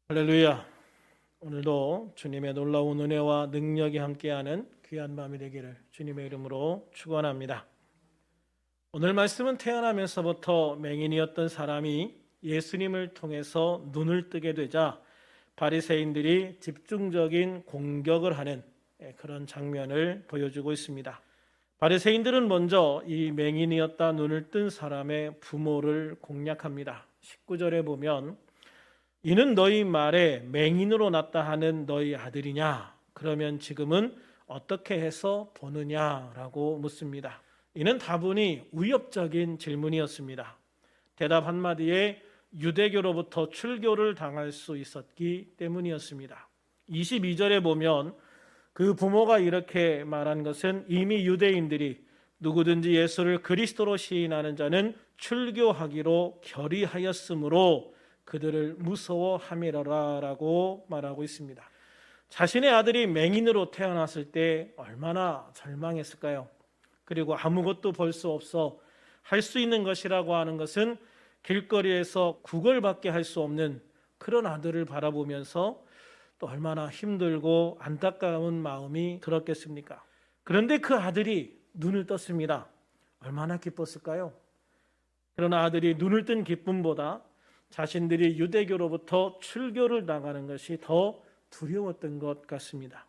할렐루야. 오늘도 주님의 놀라운 은혜와 능력이 함께하는 귀한 밤이 되기를 주님의 이름으로 축원합니다. 오늘 말씀은 태어나면서부터 맹인이었던 사람이 예수님을 통해서 눈을 뜨게 되자 바리새인들이 집중적인 공격을 하는 그런 장면을 보여주고 있습니다. 바리새인들은 먼저 이 맹인이었다 눈을 뜬 사람의 부모를 공략합니다. 19절에 보면 이는 너희 말에 맹인으로 났다 하는 너희 아들이냐? 그러면 지금은 어떻게 해서 보느냐라고 묻습니다. 이는 다분히 위협적인 질문이었습니다. 대답 한마디에 유대교로부터 출교를 당할 수 있었기 때문이었습니다. 22절에 보면 그 부모가 이렇게 말한 것은 이미 유대인들이 누구든지 예수를 그리스도로 시인하는 자는 출교하기로 결의하였으므로 그들을 무서워함이라라고 말하고 있습니다. 자신의 아들이 맹인으로 태어났을 때 얼마나 절망했을까요? 그리고 아무것도 볼 수 없어 할 수 있는 것이라고 하는 것은 길거리에서 구걸밖에 할 수 없는 그런 아들을 바라보면서 또 얼마나 힘들고 안타까운 마음이 들었겠습니까? 그런데 그 아들이 눈을 떴습니다. 얼마나 기뻤을까요? 그러나 아들이 눈을 뜬 기쁨보다 자신들이 유대교로부터 출교를 당하는 것이 더 두려웠던 것 같습니다.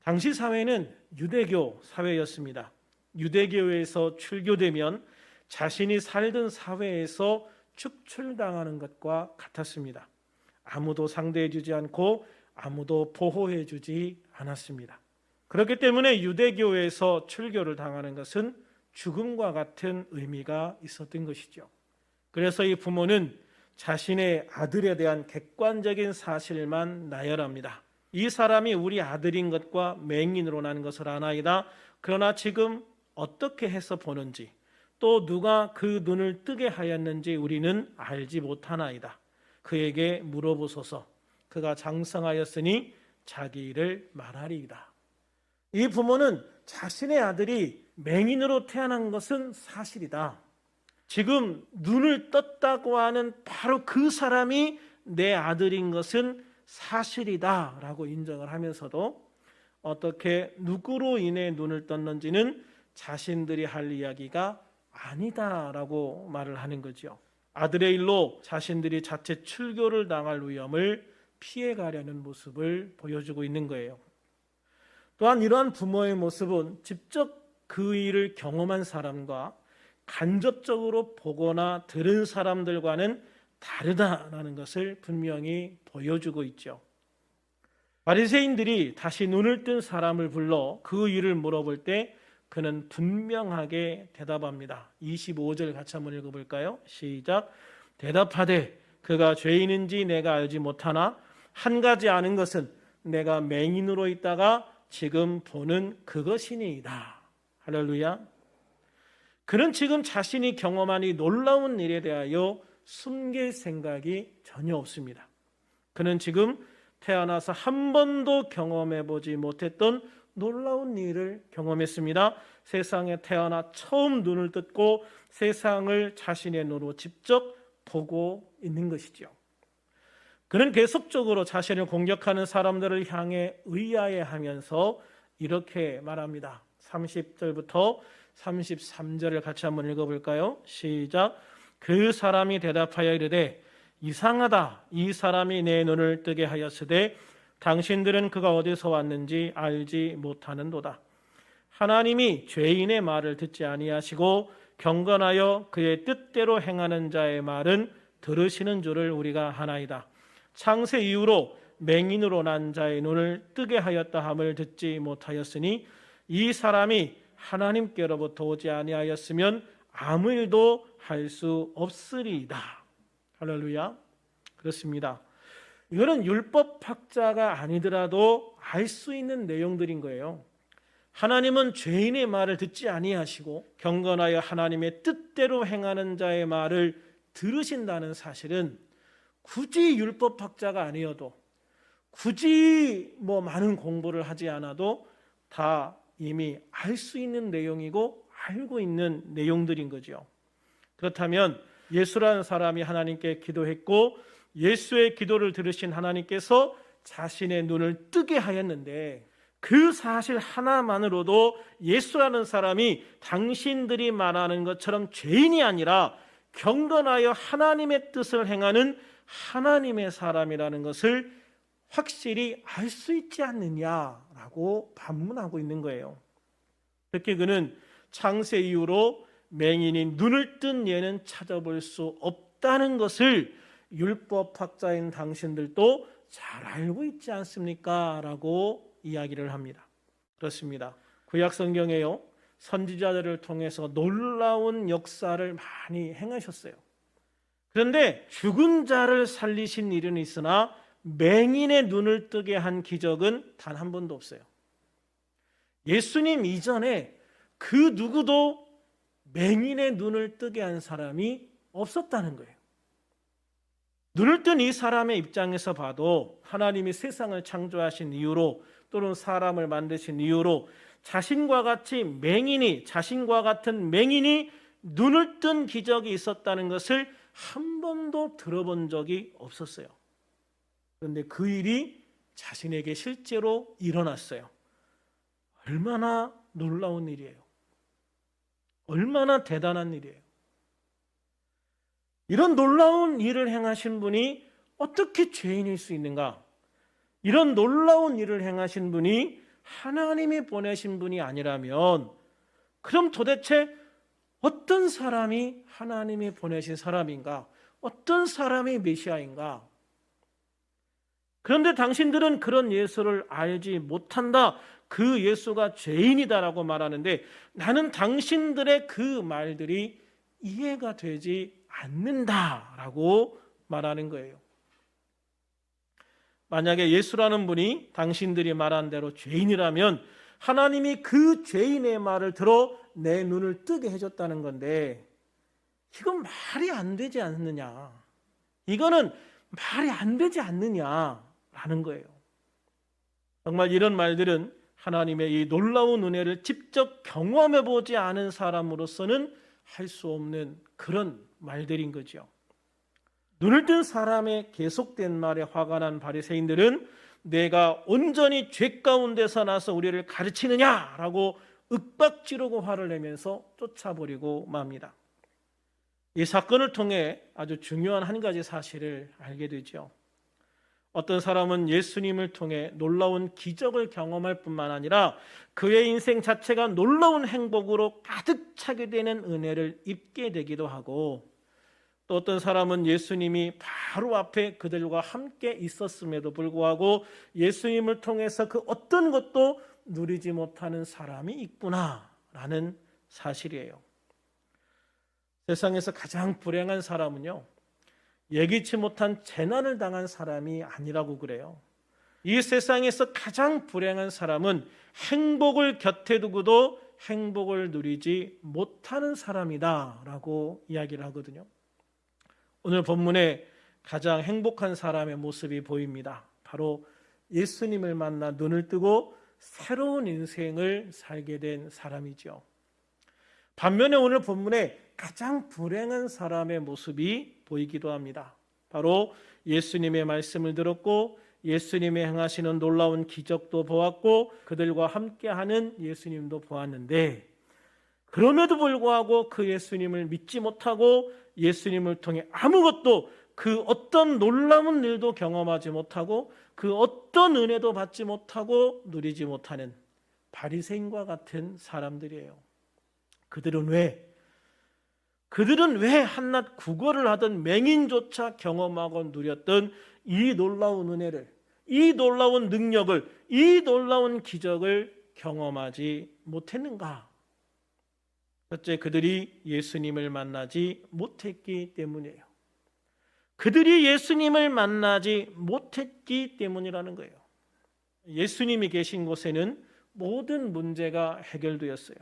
당시 사회는 유대교 사회였습니다. 유대교에서 출교되면 자신이 살던 사회에서 축출당하는 것과 같았습니다. 아무도 상대해주지 않고 아무도 보호해주지 않았습니다. 그렇기 때문에 유대교에서 출교를 당하는 것은 죽음과 같은 의미가 있었던 것이죠. 그래서 이 부모는 자신의 아들에 대한 객관적인 사실만 나열합니다. 이 사람이 우리 아들인 것과 맹인으로 난 것을 아나이다. 그러나 지금 어떻게 해서 보는지 또 누가 그 눈을 뜨게 하였는지 우리는 알지 못하나이다. 그에게 물어보소서. 그가 장성하였으니 자기 일을 말하리이다. 이 부모는 자신의 아들이 맹인으로 태어난 것은 사실이다. 지금 눈을 떴다고 하는 바로 그 사람이 내 아들인 것은 사실이다 라고 인정을 하면서도 어떻게 누구로 인해 눈을 떴는지는 자신들이 할 이야기가 아니다 라고 말을 하는 거죠. 아들의 일로 자신들이 자체 출교를 당할 위험을 피해가려는 모습을 보여주고 있는 거예요. 또한 이러한 부모의 모습은 직접 그 일을 경험한 사람과 간접적으로 보거나 들은 사람들과는 다르다라는 것을 분명히 보여주고 있죠. 바리새인들이 다시 눈을 뜬 사람을 불러 그 일을 물어볼 때 그는 분명하게 대답합니다. 25절 같이 한번 읽어볼까요? 시작. 대답하되 그가 죄인인지 내가 알지 못하나 한 가지 아는 것은 내가 맹인으로 있다가 지금 보는 그것이니이다. 할렐루야. 그는 지금 자신이 경험한 이 놀라운 일에 대하여 숨길 생각이 전혀 없습니다. 그는 지금 태어나서 한 번도 경험해보지 못했던 놀라운 일을 경험했습니다. 세상에 태어나 처음 눈을 뜯고 세상을 자신의 눈으로 직접 보고 있는 것이죠. 그는 계속적으로 자신을 공격하는 사람들을 향해 의아해하면서 이렇게 말합니다. 30절부터 33절을 같이 한번 읽어볼까요? 시작. 그 사람이 대답하여 이르되 이상하다. 이 사람이 내 눈을 뜨게 하였으되 당신들은 그가 어디서 왔는지 알지 못하는도다. 하나님이 죄인의 말을 듣지 아니하시고 경건하여 그의 뜻대로 행하는 자의 말은 들으시는 줄을 우리가 아나이다. 창세 이후로 맹인으로 난 자의 눈을 뜨게 하였다 함을 듣지 못하였으니 이 사람이 하나님께로부터 오지 아니하였으면 아무 일도 할 수 없으리이다. 할렐루야. 그렇습니다. 이거는 율법학자가 아니더라도 알 수 있는 내용들인 거예요. 하나님은 죄인의 말을 듣지 아니하시고 경건하여 하나님의 뜻대로 행하는 자의 말을 들으신다는 사실은 굳이 율법학자가 아니어도 굳이 많은 공부를 하지 않아도 다 이미 알 수 있는 내용이고 알고 있는 내용들인 거죠. 그렇다면 예수라는 사람이 하나님께 기도했고 예수의 기도를 들으신 하나님께서 자신의 눈을 뜨게 하였는데, 그 사실 하나만으로도 예수라는 사람이 당신들이 말하는 것처럼 죄인이 아니라 경건하여 하나님의 뜻을 행하는 하나님의 사람이라는 것을 확실히 알 수 있지 않느냐라고 반문하고 있는 거예요. 특히 그는 창세 이후로 맹인이 눈을 뜬 예는 찾아볼 수 없다는 것을 율법학자인 당신들도 잘 알고 있지 않습니까? 라고 이야기를 합니다. 그렇습니다. 구약 성경에요, 선지자들을 통해서 놀라운 역사를 많이 행하셨어요. 그런데 죽은 자를 살리신 일은 있으나 맹인의 눈을 뜨게 한 기적은 단 한 번도 없어요. 예수님 이전에 그 누구도 맹인의 눈을 뜨게 한 사람이 없었다는 거예요. 눈을 뜬 이 사람의 입장에서 봐도 하나님이 세상을 창조하신 이유로, 또는 사람을 만드신 이유로 자신과 같은 맹인이 눈을 뜬 기적이 있었다는 것을 한 번도 들어본 적이 없었어요. 그런데 그 일이 자신에게 실제로 일어났어요. 얼마나 놀라운 일이에요. 얼마나 대단한 일이에요. 이런 놀라운 일을 행하신 분이 어떻게 죄인일 수 있는가? 이런 놀라운 일을 행하신 분이 하나님이 보내신 분이 아니라면, 그럼 도대체 어떤 사람이 하나님이 보내신 사람인가? 어떤 사람이 메시아인가? 그런데 당신들은 그런 예수를 알지 못한다. 그 예수가 죄인이다라고 말하는데, 나는 당신들의 그 말들이 이해가 되지 않는다라고 말하는 거예요. 만약에 예수라는 분이 당신들이 말한 대로 죄인이라면 하나님이 그 죄인의 말을 들어 내 눈을 뜨게 해줬다는 건데, 이건 말이 안 되지 않느냐, 이거는 말이 안 되지 않느냐라는 거예요. 정말 이런 말들은 하나님의 이 놀라운 은혜를 직접 경험해 보지 않은 사람으로서는 할 수 없는 그런 말들인 거죠. 눈을 뜬 사람의 계속된 말에 화가 난 바리새인들은 내가 온전히 죄 가운데서 나서 우리를 가르치느냐라고 윽박지르고 화를 내면서 쫓아버리고 맙니다. 이 사건을 통해 아주 중요한 한 가지 사실을 알게 되죠. 어떤 사람은 예수님을 통해 놀라운 기적을 경험할 뿐만 아니라 그의 인생 자체가 놀라운 행복으로 가득 차게 되는 은혜를 입게 되기도 하고, 또 어떤 사람은 예수님이 바로 앞에 그들과 함께 있었음에도 불구하고 예수님을 통해서 그 어떤 것도 누리지 못하는 사람이 있구나라는 사실이에요. 세상에서 가장 불행한 사람은요, 예기치 못한 재난을 당한 사람이 아니라고 그래요. 이 세상에서 가장 불행한 사람은 행복을 곁에 두고도 행복을 누리지 못하는 사람이다라고 이야기를 하거든요. 오늘 본문에 가장 행복한 사람의 모습이 보입니다. 바로 예수님을 만나 눈을 뜨고 새로운 인생을 살게 된 사람이죠. 반면에 오늘 본문에 가장 불행한 사람의 모습이 보이기도 합니다. 바로 예수님의 말씀을 들었고 예수님의 행하시는 놀라운 기적도 보았고 그들과 함께하는 예수님도 보았는데, 그럼에도 불구하고 그 예수님을 믿지 못하고 예수님을 통해 아무것도, 그 어떤 놀라운 일도 경험하지 못하고 그 어떤 은혜도 받지 못하고 누리지 못하는 바리새인과 같은 사람들이에요. 그들은 왜 한낱 구걸을 하던 맹인조차 경험하고 누렸던 이 놀라운 은혜를, 이 놀라운 능력을, 이 놀라운 기적을 경험하지 못했는가? 첫째, 그들이 예수님을 만나지 못했기 때문이에요. 그들이 예수님을 만나지 못했기 때문이라는 거예요. 예수님이 계신 곳에는 모든 문제가 해결되었어요.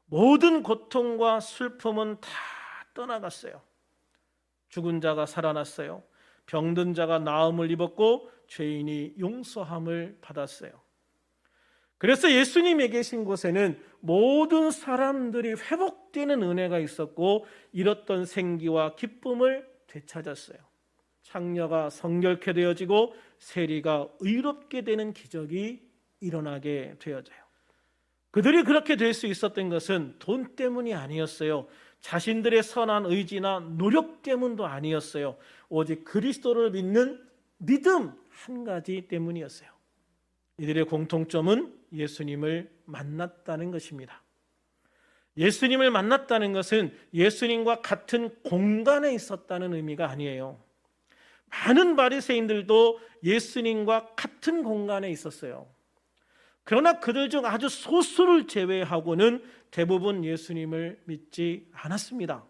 모든 고통과 슬픔은 다 떠나갔어요. 죽은 자가 살아났어요. 병든 자가 나음을 입었고 죄인이 용서함을 받았어요. 그래서 예수님이 계신 곳에는 모든 사람들이 회복되는 은혜가 있었고 잃었던 생기와 기쁨을 되찾았어요. 창녀가 성결케 되어지고 세리가 의롭게 되는 기적이 일어나게 되어져요. 그들이 그렇게 될 수 있었던 것은 돈 때문이 아니었어요. 자신들의 선한 의지나 노력 때문도 아니었어요. 오직 그리스도를 믿는 믿음 한 가지 때문이었어요. 이들의 공통점은 예수님을 만났다는 것입니다. 예수님을 만났다는 것은 예수님과 같은 공간에 있었다는 의미가 아니에요. 많은 바리새인들도 예수님과 같은 공간에 있었어요. 그러나 그들 중 아주 소수를 제외하고는 대부분 예수님을 믿지 않았습니다.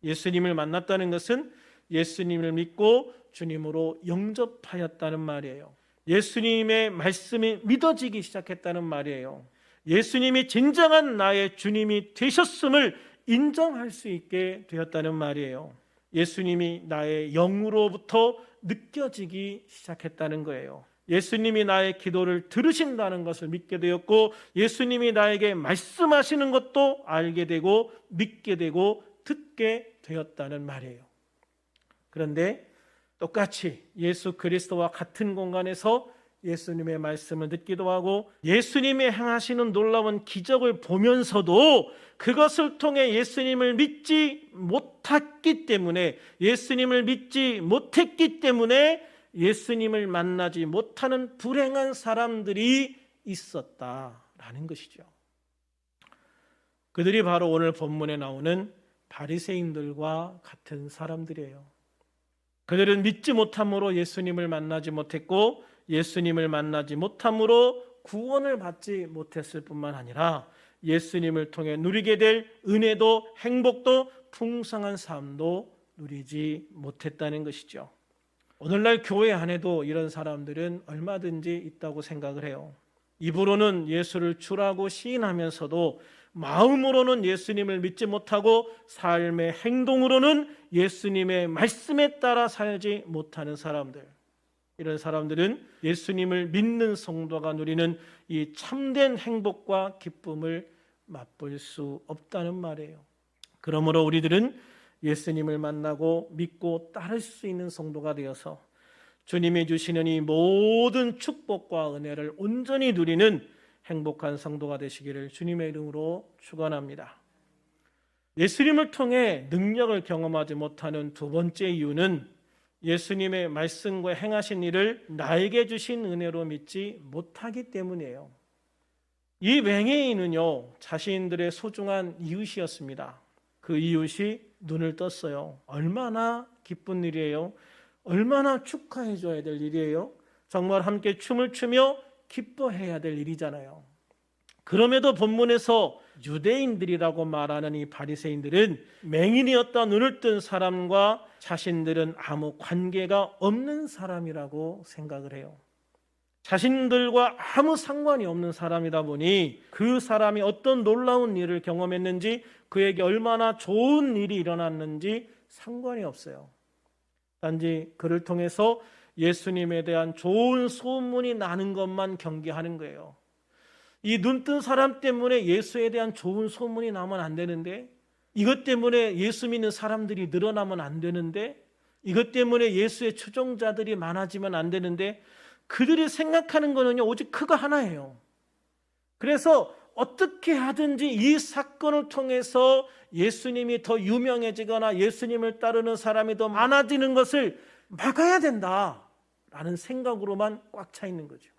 예수님을 만났다는 것은 예수님을 믿고 주님으로 영접하였다는 말이에요. 예수님의 말씀이 믿어지기 시작했다는 말이에요. 예수님이 진정한 나의 주님이 되셨음을 인정할 수 있게 되었다는 말이에요. 예수님이 나의 영으로부터 느껴지기 시작했다는 거예요. 예수님이 나의 기도를 들으신다는 것을 믿게 되었고, 예수님이 나에게 말씀하시는 것도 알게 되고 믿게 되고 듣게 되었다는 말이에요. 그런데 똑같이 예수 그리스도와 같은 공간에서 예수님의 말씀을 듣기도 하고 예수님이 행하시는 놀라운 기적을 보면서도 그것을 통해 예수님을 믿지 못했기 때문에, 예수님을 믿지 못했기 때문에 예수님을 만나지 못하는 불행한 사람들이 있었다라는 것이죠. 그들이 바로 오늘 본문에 나오는 바리새인들과 같은 사람들이에요. 그들은 믿지 못함으로 예수님을 만나지 못했고, 예수님을 만나지 못함으로 구원을 받지 못했을 뿐만 아니라 예수님을 통해 누리게 될 은혜도 행복도 풍성한 삶도 누리지 못했다는 것이죠. 오늘날 교회 안에도 이런 사람들은 얼마든지 있다고 생각을 해요. 입으로는 예수를 주라고 시인하면서도 마음으로는 예수님을 믿지 못하고 삶의 행동으로는 예수님의 말씀에 따라 살지 못하는 사람들. 이런 사람들은 예수님을 믿는 성도가 누리는 이 참된 행복과 기쁨을 맛볼 수 없다는 말이에요. 그러므로 우리들은 예수님을 만나고 믿고 따를 수 있는 성도가 되어서 주님이 주시는 이 모든 축복과 은혜를 온전히 누리는 행복한 성도가 되시기를 주님의 이름으로 축원합니다. 예수님을 통해 능력을 경험하지 못하는 두 번째 이유는 예수님의 말씀과 행하신 일을 나에게 주신 은혜로 믿지 못하기 때문이에요. 이 맹인은요, 자신들의 소중한 이웃이었습니다. 그 이웃이 눈을 떴어요. 얼마나 기쁜 일이에요. 얼마나 축하해 줘야 될 일이에요. 정말 함께 춤을 추며 기뻐해야 될 일이잖아요. 그럼에도 본문에서 유대인들이라고 말하는 이 바리새인들은 맹인이었다 눈을 뜬 사람과 자신들은 아무 관계가 없는 사람이라고 생각을 해요. 자신들과 아무 상관이 없는 사람이다 보니 그 사람이 어떤 놀라운 일을 경험했는지, 그에게 얼마나 좋은 일이 일어났는지 상관이 없어요. 단지 그를 통해서 예수님에 대한 좋은 소문이 나는 것만 경계하는 거예요. 이 눈뜬 사람 때문에 예수에 대한 좋은 소문이 나면 안 되는데, 이것 때문에 예수 믿는 사람들이 늘어나면 안 되는데, 이것 때문에 예수의 추종자들이 많아지면 안 되는데, 그들이 생각하는 거는요, 오직 그거 하나예요. 그래서 어떻게 하든지 이 사건을 통해서 예수님이 더 유명해지거나 예수님을 따르는 사람이 더 많아지는 것을 막아야 된다라는 생각으로만 꽉 차 있는 거죠.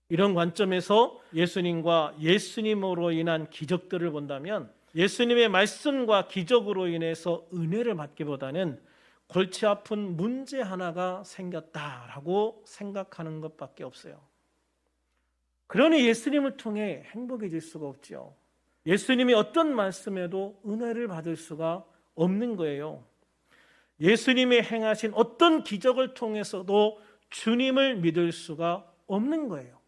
이런 관점에서 예수님과 예수님으로 인한 기적들을 본다면 예수님의 말씀과 기적으로 인해서 은혜를 받기보다는 골치 아픈 문제 하나가 생겼다라고 생각하는 것밖에 없어요. 그러니 예수님을 통해 행복해질 수가 없죠. 예수님이 어떤 말씀에도 은혜를 받을 수가 없는 거예요. 예수님이 행하신 어떤 기적을 통해서도 주님을 믿을 수가 없는 거예요.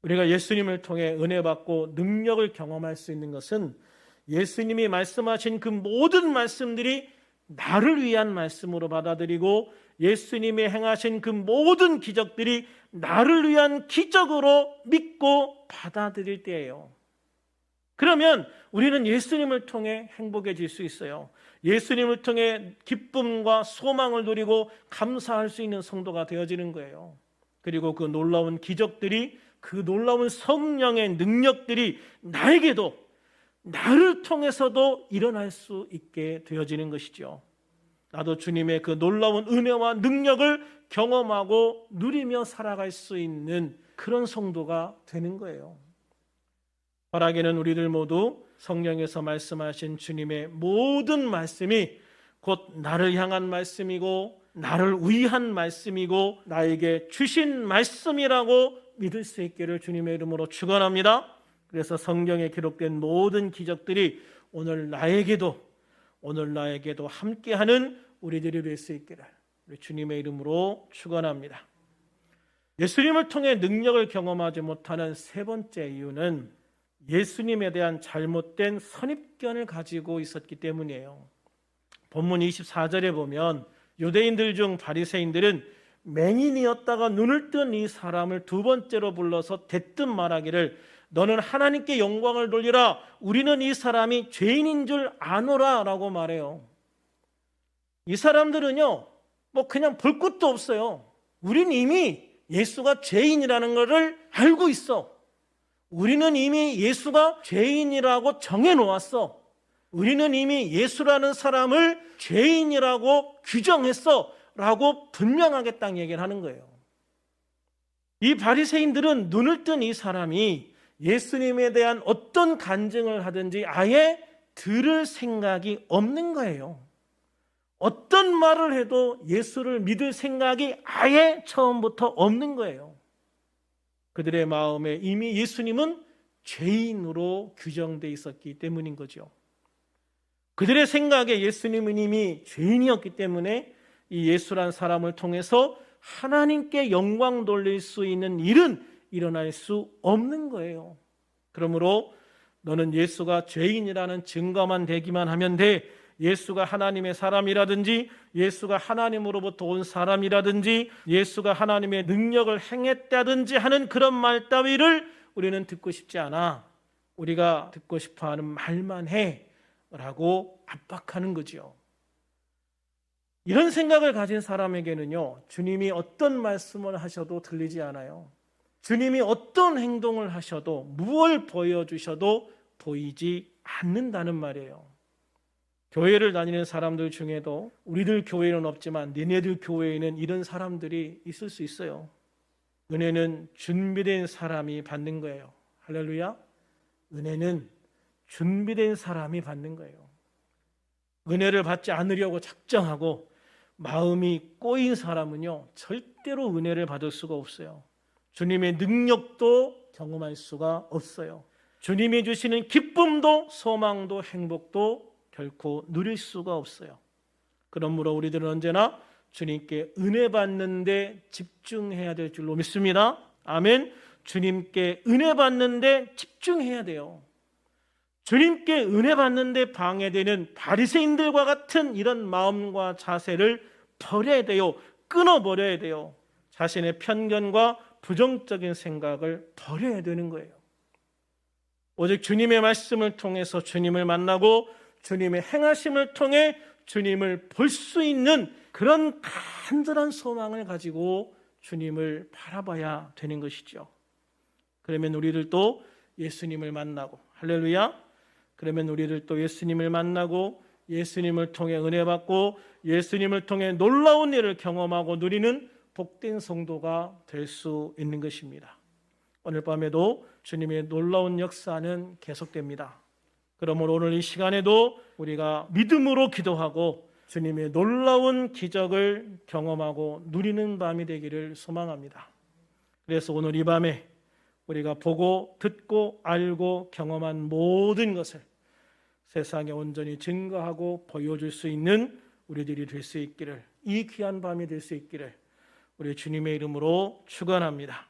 우리가 예수님을 통해 은혜 받고 능력을 경험할 수 있는 것은 예수님이 말씀하신 그 모든 말씀들이 나를 위한 말씀으로 받아들이고 예수님이 행하신 그 모든 기적들이 나를 위한 기적으로 믿고 받아들일 때예요. 그러면 우리는 예수님을 통해 행복해질 수 있어요. 예수님을 통해 기쁨과 소망을 누리고 감사할 수 있는 성도가 되어지는 거예요. 그리고 그 놀라운 기적들이, 그 놀라운 성령의 능력들이 나에게도, 나를 통해서도 일어날 수 있게 되어지는 것이죠. 나도 주님의 그 놀라운 은혜와 능력을 경험하고 누리며 살아갈 수 있는 그런 성도가 되는 거예요. 바라기는 우리들 모두 성령에서 말씀하신 주님의 모든 말씀이 곧 나를 향한 말씀이고 나를 위한 말씀이고 나에게 주신 말씀이라고 믿을 수 있기를 주님의 이름으로 축원합니다. 그래서 성경에 기록된 모든 기적들이 오늘 나에게도 함께하는 우리들이 될 수 있기를 우리 주님의 이름으로 축원합니다. 예수님을 통해 능력을 경험하지 못하는 세 번째 이유는 예수님에 대한 잘못된 선입견을 가지고 있었기 때문이에요. 본문 24절에 보면 유대인들 중 바리새인들은 맹인이었다가 눈을 뜬 이 사람을 두 번째로 불러서 대뜸 말하기를 너는 하나님께 영광을 돌리라. 우리는 이 사람이 죄인인 줄 아노라 라고 말해요. 이 사람들은요, 그냥 볼 것도 없어요. 우린 이미 예수가 죄인이라는 것을 알고 있어. 우리는 이미 예수가 죄인이라고 정해놓았어. 우리는 이미 예수라는 사람을 죄인이라고 규정했어 라고 분명하게 딱 얘기를 하는 거예요. 이 바리새인들은 눈을 뜬 이 사람이 예수님에 대한 어떤 간증을 하든지 아예 들을 생각이 없는 거예요. 어떤 말을 해도 예수를 믿을 생각이 아예 처음부터 없는 거예요. 그들의 마음에 이미 예수님은 죄인으로 규정되어 있었기 때문인 거죠. 그들의 생각에 예수님은 이미 죄인이었기 때문에 이 예수란 사람을 통해서 하나님께 영광 돌릴 수 있는 일은 일어날 수 없는 거예요. 그러므로 너는 예수가 죄인이라는 증거만 되기만 하면 돼. 예수가 하나님의 사람이라든지 예수가 하나님으로부터 온 사람이라든지 예수가 하나님의 능력을 행했다든지 하는 그런 말 따위를 우리는 듣고 싶지 않아. 우리가 듣고 싶어하는 말만 해 라고 압박하는 거죠. 이런 생각을 가진 사람에게는요, 주님이 어떤 말씀을 하셔도 들리지 않아요. 주님이 어떤 행동을 하셔도 무엇을 보여주셔도 보이지 않는다는 말이에요. 교회를 다니는 사람들 중에도 우리들 교회는 없지만 니네들 교회에는 이런 사람들이 있을 수 있어요. 은혜는 준비된 사람이 받는 거예요. 할렐루야. 은혜는 준비된 사람이 받는 거예요. 은혜를 받지 않으려고 작정하고 마음이 꼬인 사람은요, 절대로 은혜를 받을 수가 없어요. 주님의 능력도 경험할 수가 없어요. 주님이 주시는 기쁨도 소망도 행복도 결코 누릴 수가 없어요. 그러므로 우리들은 언제나 주님께 은혜 받는 데 집중해야 될 줄로 믿습니다. 아멘. 주님께 은혜 받는 데 집중해야 돼요. 주님께 은혜 받는 데 방해되는 바리새인들과 같은 이런 마음과 자세를 버려야 돼요. 끊어버려야 돼요. 자신의 편견과 부정적인 생각을 버려야 되는 거예요. 오직 주님의 말씀을 통해서 주님을 만나고 주님의 행하심을 통해 주님을 볼 수 있는 그런 간절한 소망을 가지고 주님을 바라봐야 되는 것이죠. 그러면 우리들도 예수님을 만나고, 할렐루야. 그러면 우리들도 예수님을 만나고 예수님을 통해 은혜 받고 예수님을 통해 놀라운 일을 경험하고 누리는 복된 성도가 될 수 있는 것입니다. 오늘 밤에도 주님의 놀라운 역사는 계속됩니다. 그러므로 오늘 이 시간에도 우리가 믿음으로 기도하고 주님의 놀라운 기적을 경험하고 누리는 밤이 되기를 소망합니다. 그래서 오늘 이 밤에 우리가 보고 듣고 알고 경험한 모든 것을 세상에 온전히 증거하고 보여줄 수 있는 우리들이 될 수 있기를, 이 귀한 밤이 될 수 있기를 우리 주님의 이름으로 축원합니다.